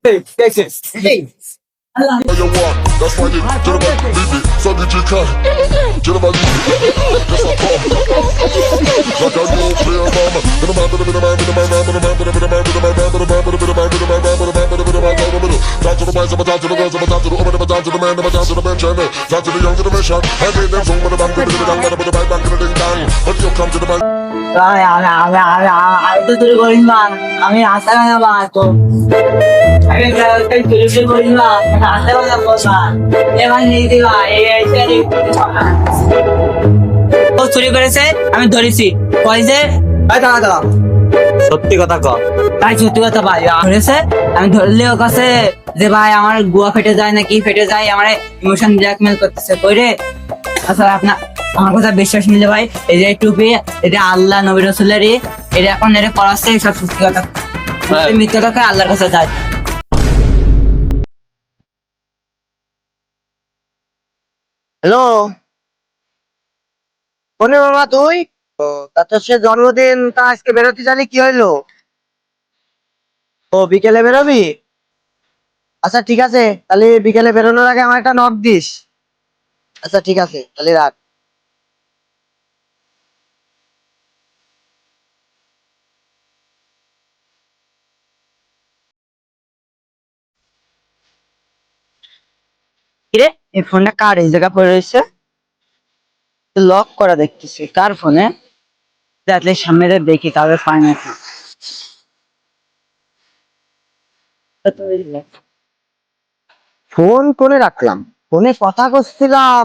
You want, that's why you gentlemen leave it. So did you cut? Gentlemen leave it. Yes, I come. Like a new player, mama. Talk to the boys, talk to the girls, talk to the woman, talk to the man, talk to the bench, talk to the young generation. I made them song with the bang, with the bang, with the bang, back in the ding dong. But you come to the bang. আমি তো চুরি করি না, আমি আশা না তো আমি চুরি করি না, আশা না এবার নিয়ে দিবা ও চুরি করেছে, আমি ধরেছি কয়েছে। সত্যি কথা ক। ভাই সত্যি কথা ভাই ধরেছে, আমি ধরলে ও কাছে যে ভাই আমার গুয়া ফেটে যায় নাকি ফেটে যায়, আমার ইমোশন ব্ল্যাকমেল করতেছে কইরে। আসলে আপনার আমার কথা বিশ্বাস নিলে ভাই, এই যে টুপি এটা আল্লাহ নবী রাসূলেরই, এটা এখন এটা করাচ্ছে সব সত্যি কথা, মিথ্যা কথা আল্লাহর কাছে যায়। হ্যালো, কোনে মামা তুই? ও তা তো সে জন্মদিন, তা আজকে বেরোতে জানি কি হইলো? ও বিকেলে বেরোবি? আচ্ছা ঠিক আছে, তাহলে বিকেলে বেরোনোর আগে আমার একটা নক দিস। আচ্ছা ঠিক আছে, তাহলে রাখ। কিরে এই ফোনটা কার এই জায়গা পড়ে রয়েছে? লক করা দেখতেছি, কার ফোনে? দেখলে সামনে দেখি কাউকে পাই নাকি। ফোন কোনে রাখলাম? ফোনে কথা করছিলাম,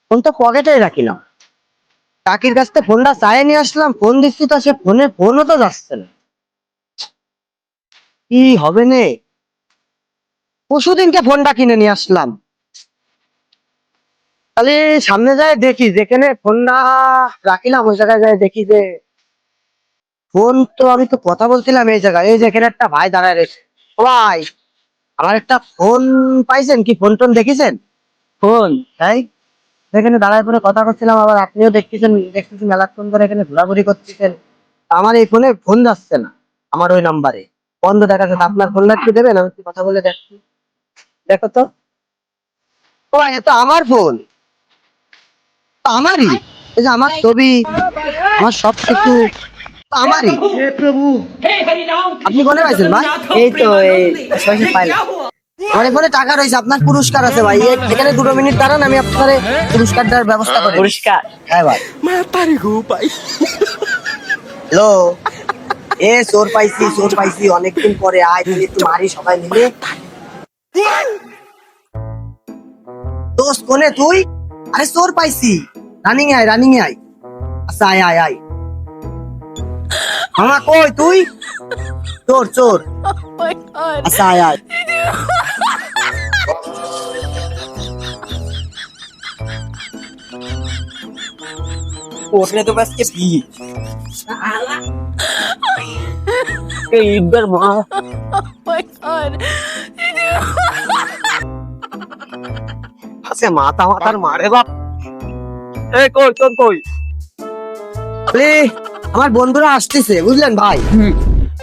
ফোন তো পকেটে রাখিলাম। কাকির কাছ থেকে ফোনটা চাইয়ে নিয়ে আসলাম, ফোন দিচ্ছি তো সে ফোনও তো যাচ্ছে না। কি হবে নে? পরশুদিনকে ফোনটা কিনে নিয়ে আসলাম, তাহলে সামনে যায় দেখি, যেখানে ফোনটা রাখিলাম ওই জায়গায় যায় দেখি যে ফোন তো, আমি তো কথা বলছিলাম এই জায়গায়, এই যেখানে একটা ভাই দাঁড়ায় রয়েছে। ও ভাই, আমার একটা ফোন পাইছেন কি? ফোন টোন দেখেছেন? ফোন তাই এখানে দাঁড়ায় পরে কথা করছিলাম, আবার আপনিও দেখতেছেন মেলাক্ষণ ধরে এখানে ঘোরাঘুরি করতেছেন। আমার এই ফোনে ফোন যাচ্ছে না, আমার ওই নাম্বারে বন্ধ দেখাচ্ছে। আপনার ফোনটা একটু দেবেন, আমি একটু কথা বলে দেখছি। দেখো তো। ও ভাই, এটা আমার ফোন, আমারই। এই যে আমার ছবি, আমার সব কিছু আমারই। আপনি কোনে পাইছেন ভাই? এই তো এই পাইলাম। আমার ফোনে টাকা রয়েছে, আপনার পুরস্কার আছে ভাই। এখানে 2 মিনিট দাঁড়ান, আমি আপনার পুরস্কারটার ব্যবস্থা করি। পুরস্কার? হ্যাঁ ভাই। হ্যালো, এ চোর পাইছি অনেকদিন পরে, আয় তুই একটু মারি সবাই মিলে। দোস্ত কোনে তুই? আরে চোর পাইছি, রানিং এ আয়। আচ্ছা আয়। মামা কই তুই? চোর। আচ্ছা আয়। ওঠলে তো বাস কে পি এইবার মা। আচ্ছা মাথার মারে বাপ। এই কই তোর কই? আমার বন্ধুরা আসতেছে বুঝলেন ভাই,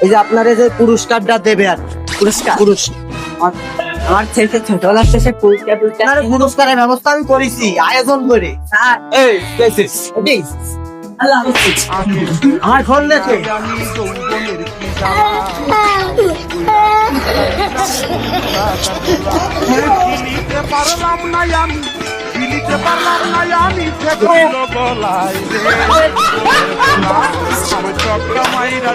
এই যে আপনার যে পুরস্কারটা দেবে। আর পুরস্কার আমার ছেলে ছোটবেলা শেষে পুরস্কারের ব্যবস্থা আমি করেছি আয়োজন করে। আমার ফোন দেখে পারলাম না আমি, দিতে পারলাম না আমি, গলায় আমার চক্রা মাইরা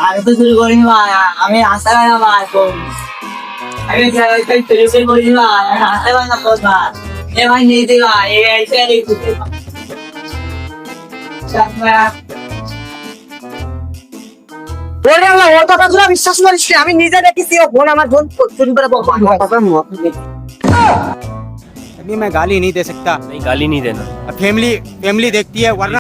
আমি তো চুরি করি না, আমি আশা না ভাই, আমি চুরি করি না, আশা না কথা এবার নিয়ে দিবা ওর কথাগুলো বিশ্বাস করিস। আমি নিজে দেখেছি ও বোন আমার বোন চুরি করে। अभी मैं गाली नहीं दे सकता। नहीं, गाली नहीं देना। फैमिली देखती है वरना।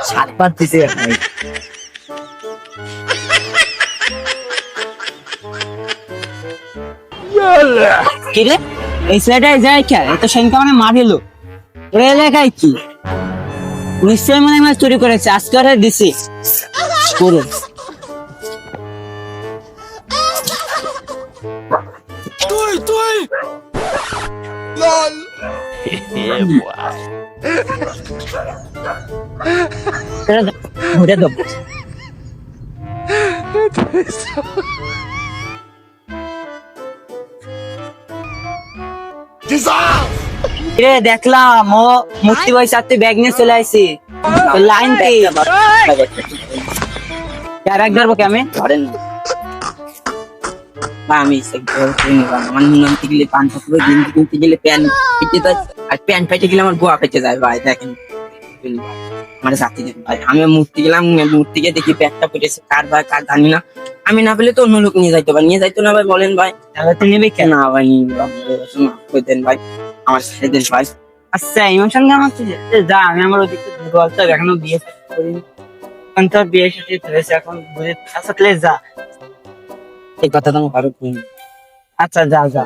সাত পাত দিতে ভাই। কি রে এই ছেলেটাই যায় কে এত সেনকে মানে মারিলো ওরা এলাকায় কি নিশ্চয়ই মনে হয় চুরি করেছে আজকে ওরা দিছি পুরো ঘুরে দেবো রে দেখলাম ও মূর্তি বই সাথে ব্যাগ নিয়ে চলে আসছি লাইন আর এক ধরবো কে আমি ধরেন আমি আমার নুন আনতে গেলে পান পাকুড়ো গেঞ্জি কিনতে গেলে প্যান্ট ফেটে যায় আর প্যান্ট ফেটে গেলে আমার গোয়া ফেটে যায় ভাই দেখেন আমার জাতি দেন ভাই আমি মূর্তি গেলাম মূর্তি গিয়ে দেখি প্যান্টটা ফেটেছে কার ভাই কার জানি না আমি না পেলে তো অন্য লোক নিয়ে যাইতে পারি নিয়ে যাইতো না ভাই বলেন ভাই তাহলে তো নেবে কেন ভাই দেন ভাই আমার ছেড়ে দেন ভাই আচ্ছা ইমোশন আমার যা আমি আমার ওদিকে বলতে এখনো বিয়ে করিনি এখন তো বিয়ে সাথে হয়েছে এখন বুঝে আচ্ছা তাহলে যা এই কথা তো কারো শুনি আচ্ছা যা যা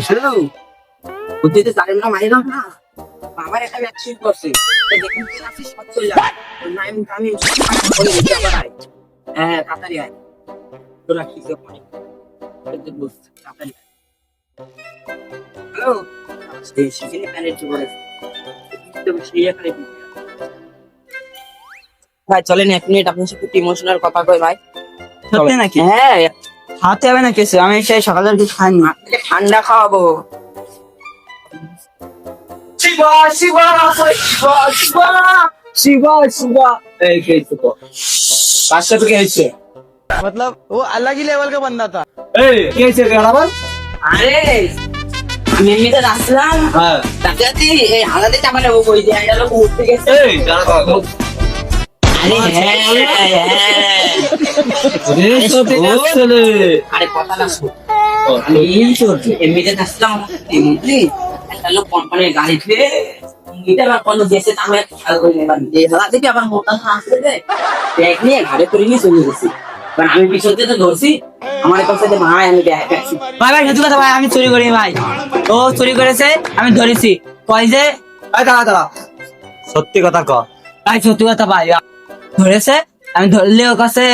চলো বুদ্ধিতে জানেন না মারি না আমার একটা অ্যাক্সিডেন্ট করছে দেখুন কি আছে সব চলে যায় আমি বলে দিতে আবার আয় হ্যাঁ তাড়াতাড়ি আয় তোরা কি করে পারি বুঝতে তাড়াতাড়ি হ্যালো সেখানে প্যানেট চলে ভাই চলেন 1 মিনিট আপনার সাথে ইমোশনাল কথা কই ভাই সত্যি নাকি হ্যাঁ হাতে হবে না কিছু আমি সেই সকালের কিছু খাইনি আপনাকে ঠান্ডা খাওয়াবো শিবা শিবা শিবা শিবা শিবা শিবা এই কে তো পাঁচটা থেকে হয়েছে मतलब वो अलग ही लेवल का बंदा था। এই কি হয়েছে বরাবর আরে আমি এমনিতে আসলাম হ্যাঁ তাতে এই হালাতে চাপা নেবো কই দিয়ে একটা লোক উঠতে গেছে এই দাঁড়া আরে হ্যাঁ আরে কথা না শুন আমি এমনিতে আসলাম একটা লোক কোম্পানির গাড়ি ফিরে এটা আমার কোনো দেশে আমি খেয়াল করি না যে হালা থেকে আবার মোটা আসতে দেয় ব্যাগ নিয়ে ঘরে করে নিয়ে চলে গেছি আমি পিছনে তো ধরছি আমার কাছে ভাই আমি ভাই ভাই সত্যি কথা ভাই আমি চুরি করি ভাই ও চুরি করেছে আমি ধরেছি কই যে দাঁড়া দাঁড়া সত্যি কথা ক ভাই সত্যি কথা ভাই ধরেছে আমি ধরলে ওর কাছে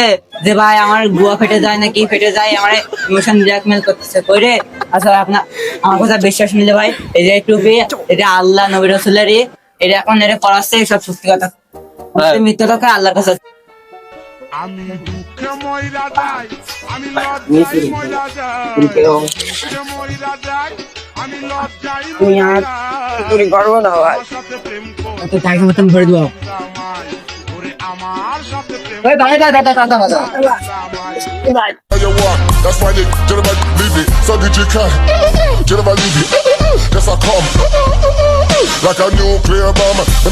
যে ভাই আমার গুয়া ফেটে যায় নাকি ফেটে যায় আমার ইমোশন ব্ল্যাকমেল করতেছে কইরে আচ্ছা আপনার আমার কথা বিশ্বাস নিলে ভাই এই যে টুপি এটা আল্লাহ নবী রাসূলেরই এটা এখন এটা করাচ্ছে সব সত্যি কথা মিথ্যা কথা আল্লাহর কাছে আমি দুঃখে ময়রা যাই আমি লজ্জায় ময়রা যাই দুঃখে ময়রা যাই আমি লজ্জায় ময়রা যাই চুরি করবো না ভাই আমার সাথে প্রেম করো তো টাইম মতন ভরে দিও আমায় ওরে আমার সাথে প্রেম ভাই ভাই ভাই ভাই আমায় You want, that's why they gentlemen leave it. So did you can gentlemen leave it. Yes, I come like a nuclear bomb. Down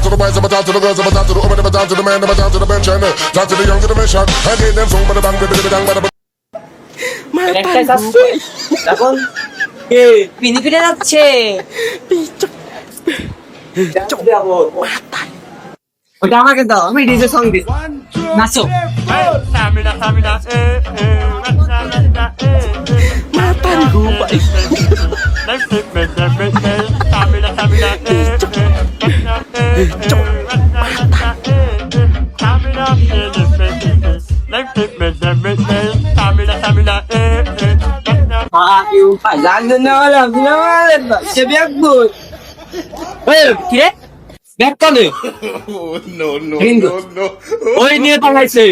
to the boys, down to the girls, down to the woman, down to the man, down to the bench, and down to the young generation. And they them song, but the bang, একটাই যাচ্ছে এখন কে পিনি পিনে যাচ্ছে ওটা আমাকে দাও আমি ডিজে সং দিই নাচো Mata কিরে ব্যাগ কলে ওই নিয়ে পালাইছে